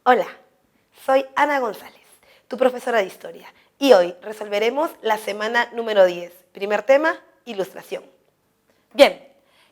Hola, soy Ana González, tu profesora de Historia, y hoy resolveremos la semana número 10. Primer tema, ilustración. Bien,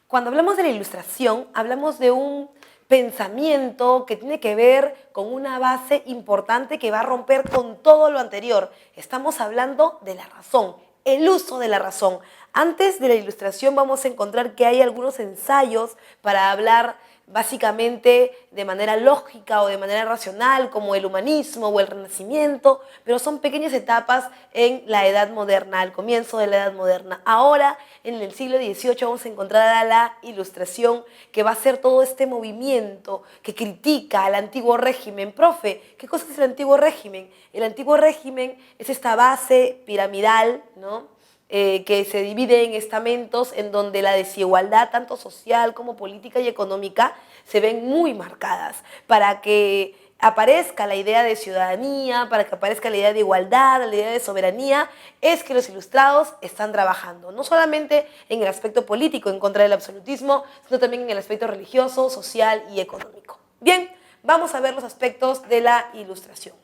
cuando hablamos de la ilustración, hablamos de un pensamiento que tiene que ver con una base importante que va a romper con todo lo anterior. Estamos hablando de la razón, el uso de la razón. Antes de la ilustración vamos a encontrar que hay algunos ensayos para hablar básicamente de manera lógica o de manera racional, como el humanismo o el renacimiento, pero son pequeñas etapas en la Edad Moderna, al comienzo de la Edad Moderna. Ahora, en el siglo XVIII, vamos a encontrar a la Ilustración, que va a ser todo este movimiento que critica al antiguo régimen. Profe, ¿qué cosa es el antiguo régimen? El antiguo régimen es esta base piramidal, ¿no?, que se divide en estamentos en donde la desigualdad, tanto social como política y económica, se ven muy marcadas. Para que aparezca la idea de ciudadanía, para que aparezca la idea de igualdad, la idea de soberanía, es que los ilustrados están trabajando, no solamente en el aspecto político en contra del absolutismo, sino también en el aspecto religioso, social y económico. Bien, vamos a ver los aspectos de la ilustración.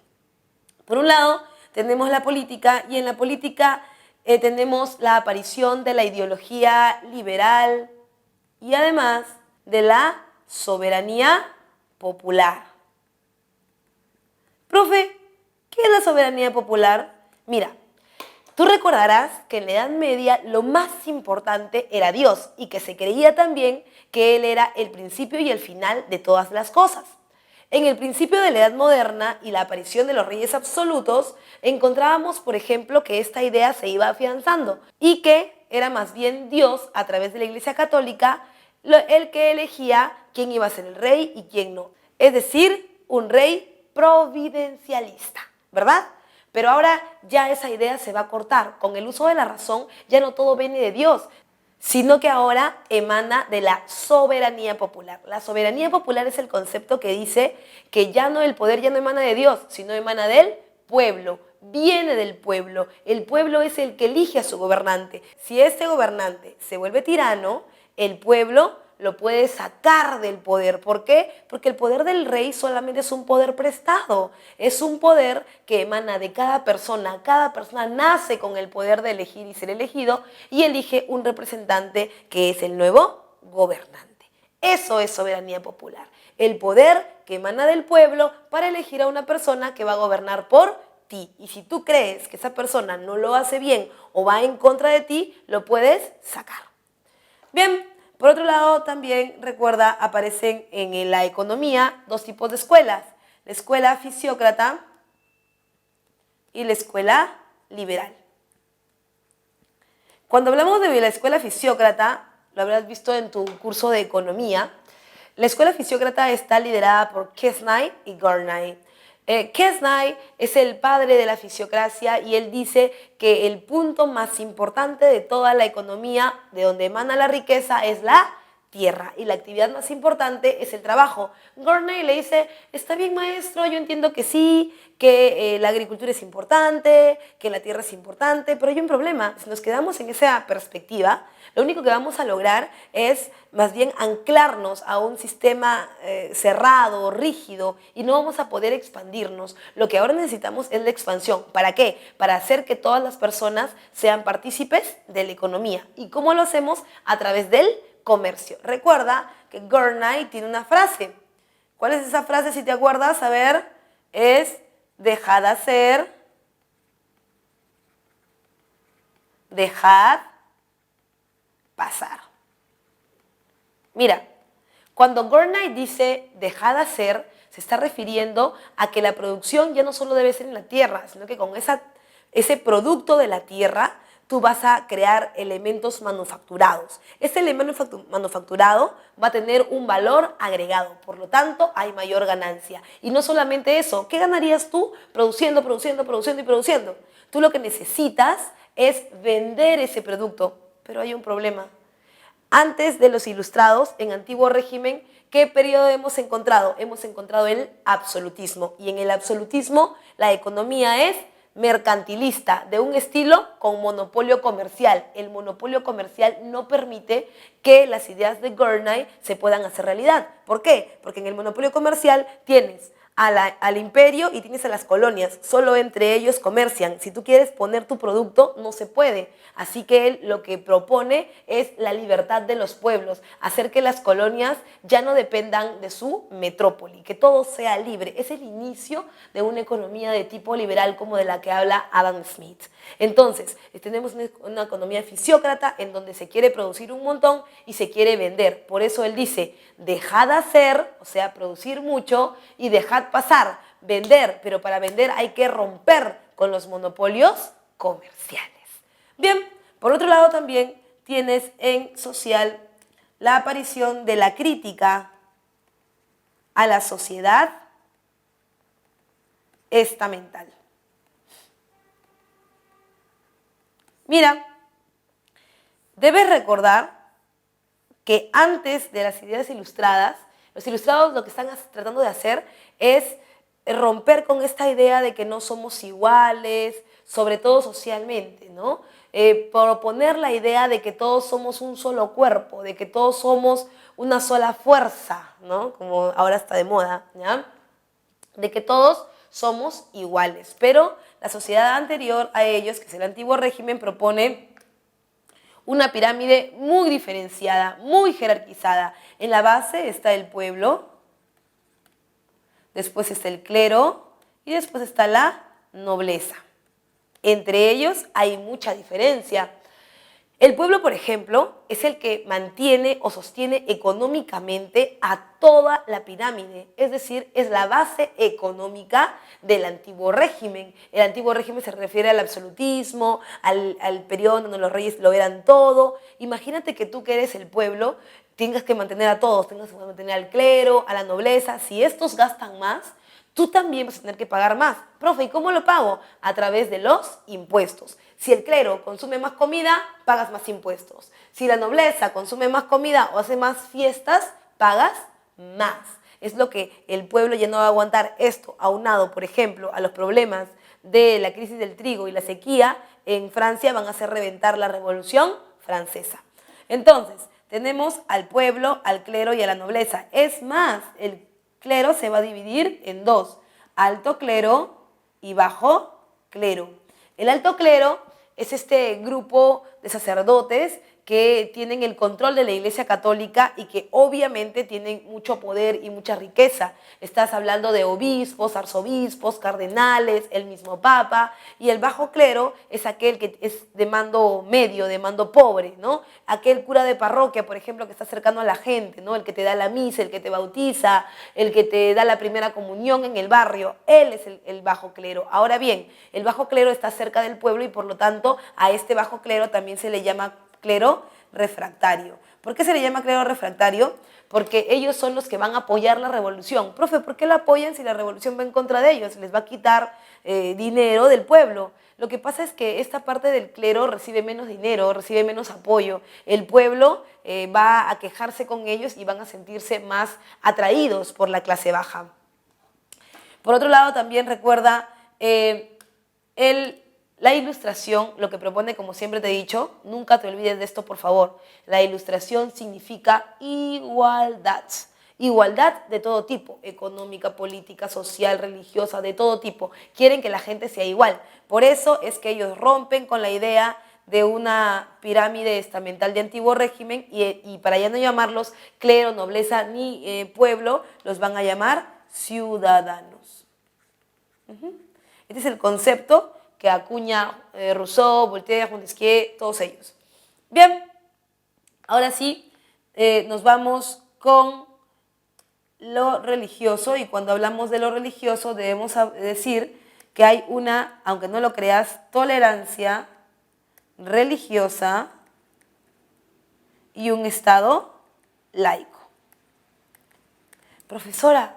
Por un lado, tenemos la política, y en la política tenemos la aparición de la ideología liberal y además de la soberanía popular. Profe, ¿qué es la soberanía popular? Mira, tú recordarás que en la Edad Media lo más importante era Dios y que se creía también que Él era el principio y el final de todas las cosas. En el principio de la Edad Moderna y la aparición de los reyes absolutos, encontrábamos, por ejemplo, que esta idea se iba afianzando y que era más bien Dios, a través de la Iglesia Católica, el que elegía quién iba a ser el rey y quién no. Es decir, un rey providencialista, ¿verdad? Pero ahora ya esa idea se va a cortar. Con el uso de la razón ya no todo viene de Dios, sino que ahora emana de la soberanía popular. La soberanía popular es el concepto que dice que ya no, el poder ya no emana de Dios, sino emana del pueblo, viene del pueblo. El pueblo es el que elige a su gobernante. Si este gobernante se vuelve tirano, el pueblo lo puede sacar del poder. ¿Por qué? Porque el poder del rey solamente es un poder prestado, es un poder que emana de cada persona nace con el poder de elegir y ser elegido y elige un representante que es el nuevo gobernante. Eso es soberanía popular, el poder que emana del pueblo para elegir a una persona que va a gobernar por ti. Y si tú crees que esa persona no lo hace bien o va en contra de ti, lo puedes sacar. Bien. Por otro lado, también, recuerda, aparecen en la economía dos tipos de escuelas: la escuela fisiócrata y la escuela liberal. Cuando hablamos de la escuela fisiócrata, lo habrás visto en tu curso de economía, la escuela fisiócrata está liderada por Quesnay y Gurney. Quesnay es el padre de la fisiocracia y él dice que el punto más importante de toda la economía, de donde emana la riqueza, es la tierra y la actividad más importante es el trabajo. Gurney le dice: está bien, maestro, yo entiendo que sí, que la agricultura es importante, que la tierra es importante, pero hay un problema. Si nos quedamos en esa perspectiva, lo único que vamos a lograr es más bien anclarnos a un sistema cerrado, rígido, y no vamos a poder expandirnos. Lo que ahora necesitamos es la expansión. ¿Para qué? Para hacer que todas las personas sean partícipes de la economía. ¿Y cómo lo hacemos? A través del comercio. Recuerda que Gurney tiene una frase. ¿Cuál es esa frase, si te acuerdas? A ver, es: dejad hacer, dejad pasar. Mira, cuando Gurney dice dejad hacer, se está refiriendo a que la producción ya no solo debe ser en la tierra, sino que con ese producto de la tierra tú vas a crear elementos manufacturados. Este elemento manufacturado va a tener un valor agregado, por lo tanto hay mayor ganancia. Y no solamente eso, ¿qué ganarías tú produciendo? Tú lo que necesitas es vender ese producto, pero hay un problema. Antes de los ilustrados, en antiguo régimen, ¿qué periodo hemos encontrado? Hemos encontrado el absolutismo. Y en el absolutismo la economía es mercantilista, de un estilo con monopolio comercial. El monopolio comercial no permite que las ideas de Gurney se puedan hacer realidad. ¿Por qué? Porque en el monopolio comercial tienes al imperio y tienes a las colonias. Solo entre ellos comercian. Si tú quieres poner tu producto, no se puede. Así que él lo que propone es la libertad de los pueblos, hacer que las colonias ya no dependan de su metrópoli, que todo sea libre. Es el inicio de una economía de tipo liberal como de la que habla Adam Smith. Entonces, tenemos una economía fisiócrata en donde se quiere producir un montón y se quiere vender. Por eso él dice, dejad hacer, o sea, producir mucho, y dejad pasar, vender, pero para vender hay que romper con los monopolios comerciales. Bien, por otro lado también tienes en social la aparición de la crítica a la sociedad estamental. Mira, debes recordar que antes de las ideas ilustradas, los ilustrados lo que están tratando de hacer es romper con esta idea de que no somos iguales, sobre todo socialmente, ¿no? Proponer la idea de que todos somos un solo cuerpo, de que todos somos una sola fuerza, ¿no? Como ahora está de moda, ¿ya? De que todos somos iguales. Pero la sociedad anterior a ellos, que es el antiguo régimen, propone una pirámide muy diferenciada, muy jerarquizada. En la base está el pueblo, después está el clero y después está la nobleza. Entre ellos hay mucha diferencia. El pueblo, por ejemplo, es el que mantiene o sostiene económicamente a toda la pirámide, es decir, es la base económica del antiguo régimen. El antiguo régimen se refiere al absolutismo, al periodo donde los reyes lo eran todo. Imagínate que tú que eres el pueblo tengas que mantener a todos, tengas que mantener al clero, a la nobleza. Si estos gastan más, tú también vas a tener que pagar más. Profe, ¿y cómo lo pago? A través de los impuestos. Si el clero consume más comida, pagas más impuestos. Si la nobleza consume más comida o hace más fiestas, pagas más. Es lo que el pueblo ya no va a aguantar. Esto, aunado, por ejemplo, a los problemas de la crisis del trigo y la sequía, en Francia van a hacer reventar la Revolución Francesa. Entonces, tenemos al pueblo, al clero y a la nobleza. Es más, el clero se va a dividir en dos, alto clero y bajo clero. El alto clero es este grupo de sacerdotes que tienen el control de la Iglesia Católica y que obviamente tienen mucho poder y mucha riqueza. Estás hablando de obispos, arzobispos, cardenales, el mismo papa, y el bajo clero es aquel que es de mando medio, de mando pobre, ¿no? Aquel cura de parroquia, por ejemplo, que está cercano a la gente, ¿no? El que te da la misa, el que te bautiza, el que te da la primera comunión en el barrio. Él es el bajo clero. Ahora bien, el bajo clero está cerca del pueblo y por lo tanto a este bajo clero también se le llama clero refractario. ¿Por qué se le llama clero refractario? Porque ellos son los que van a apoyar la revolución. Profe, ¿por qué la apoyan si la revolución va en contra de ellos? Les va a quitar dinero del pueblo. Lo que pasa es que esta parte del clero recibe menos dinero, recibe menos apoyo. El pueblo va a quejarse con ellos y van a sentirse más atraídos por la clase baja. Por otro lado, también recuerda la ilustración, lo que propone, como siempre te he dicho, nunca te olvides de esto, por favor. La ilustración significa igualdad. Igualdad de todo tipo, económica, política, social, religiosa, de todo tipo. Quieren que la gente sea igual. Por eso es que ellos rompen con la idea de una pirámide estamental de antiguo régimen y para ya no llamarlos clero, nobleza ni pueblo, los van a llamar ciudadanos. Este es el concepto que acuña Rousseau, Voltaire, Montesquieu, todos ellos. Bien, ahora sí, nos vamos con lo religioso, y cuando hablamos de lo religioso debemos decir que hay una, aunque no lo creas, tolerancia religiosa y un Estado laico. Profesora,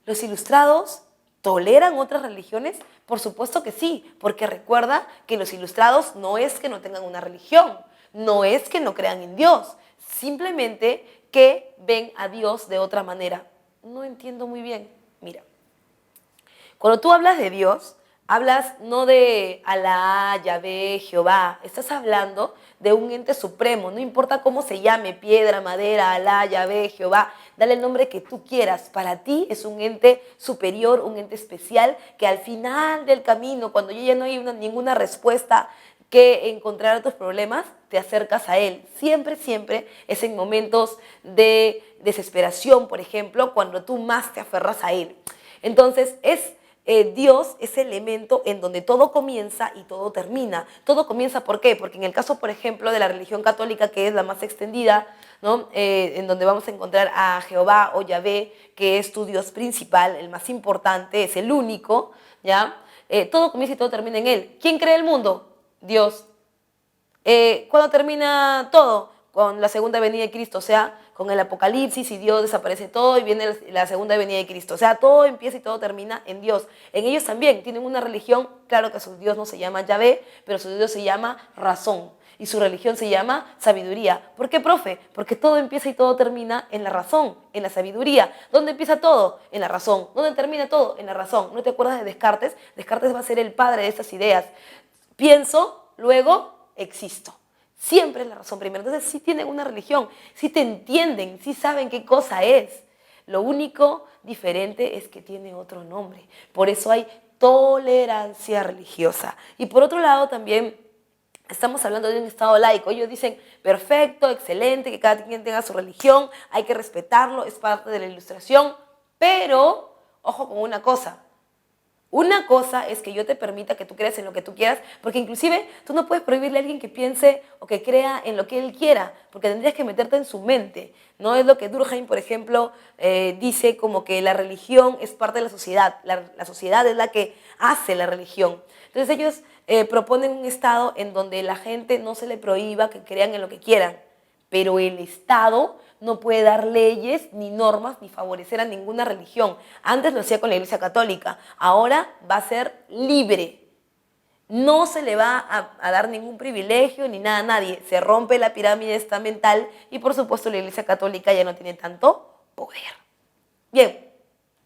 ¿los ilustrados toleran otras religiones? Por supuesto que sí, porque recuerda que los ilustrados no es que no tengan una religión, no es que no crean en Dios, simplemente que ven a Dios de otra manera. No entiendo muy bien. Mira, cuando tú hablas de Dios, hablas no de Alá, Yahvé, Jehová, estás hablando de un ente supremo, no importa cómo se llame, piedra, madera, Alá, Yahvé, Jehová, dale el nombre que tú quieras. Para ti es un ente superior, un ente especial, que al final del camino, cuando ya no hay ninguna respuesta que encontrar a tus problemas, te acercas a Él. Siempre, siempre es en momentos de desesperación, por ejemplo, cuando tú más te aferras a Él. Entonces, Dios es el elemento en donde todo comienza y todo termina. Todo comienza, ¿por qué? Porque en el caso, por ejemplo, de la religión católica, que es la más extendida, ¿no? En donde vamos a encontrar a Jehová o Yahvé, que es tu Dios principal, el más importante, es el único, ¿ya? Todo comienza y todo termina en Él. ¿Quién crea el mundo? Dios. ¿Cuándo termina todo? Con la segunda venida de Cristo, o sea, con el Apocalipsis y Dios desaparece todo y viene la segunda venida de Cristo. O sea, todo empieza y todo termina en Dios. En ellos también tienen una religión, claro que su Dios no se llama Yahvé, pero su Dios se llama razón y su religión se llama sabiduría. ¿Por qué, profe? Porque todo empieza y todo termina en la razón, en la sabiduría. ¿Dónde empieza todo? En la razón. ¿Dónde termina todo? En la razón. ¿No te acuerdas de Descartes? Descartes va a ser el padre de estas ideas. Pienso, luego existo. Siempre es la razón primero. Entonces sí tienen una religión, sí te entienden, sí saben qué cosa es. Lo único diferente es que tiene otro nombre. Por eso hay tolerancia religiosa. Y por otro lado también estamos hablando de un Estado laico. Ellos dicen, perfecto, excelente, que cada quien tenga su religión, hay que respetarlo, es parte de la ilustración, pero ojo con una cosa. Una cosa es que yo te permita que tú creas en lo que tú quieras, porque inclusive tú no puedes prohibirle a alguien que piense o que crea en lo que él quiera, porque tendrías que meterte en su mente. No es lo que Durkheim, por ejemplo, dice como que la religión es parte de la sociedad. La sociedad es la que hace la religión. Entonces ellos proponen un estado en donde la gente no se le prohíba que crean en lo que quieran, pero el Estado no puede dar leyes, ni normas, ni favorecer a ninguna religión. Antes lo hacía con la Iglesia Católica, ahora va a ser libre. No se le va a dar ningún privilegio ni nada a nadie. Se rompe la pirámide estamental y por supuesto la Iglesia Católica ya no tiene tanto poder. Bien.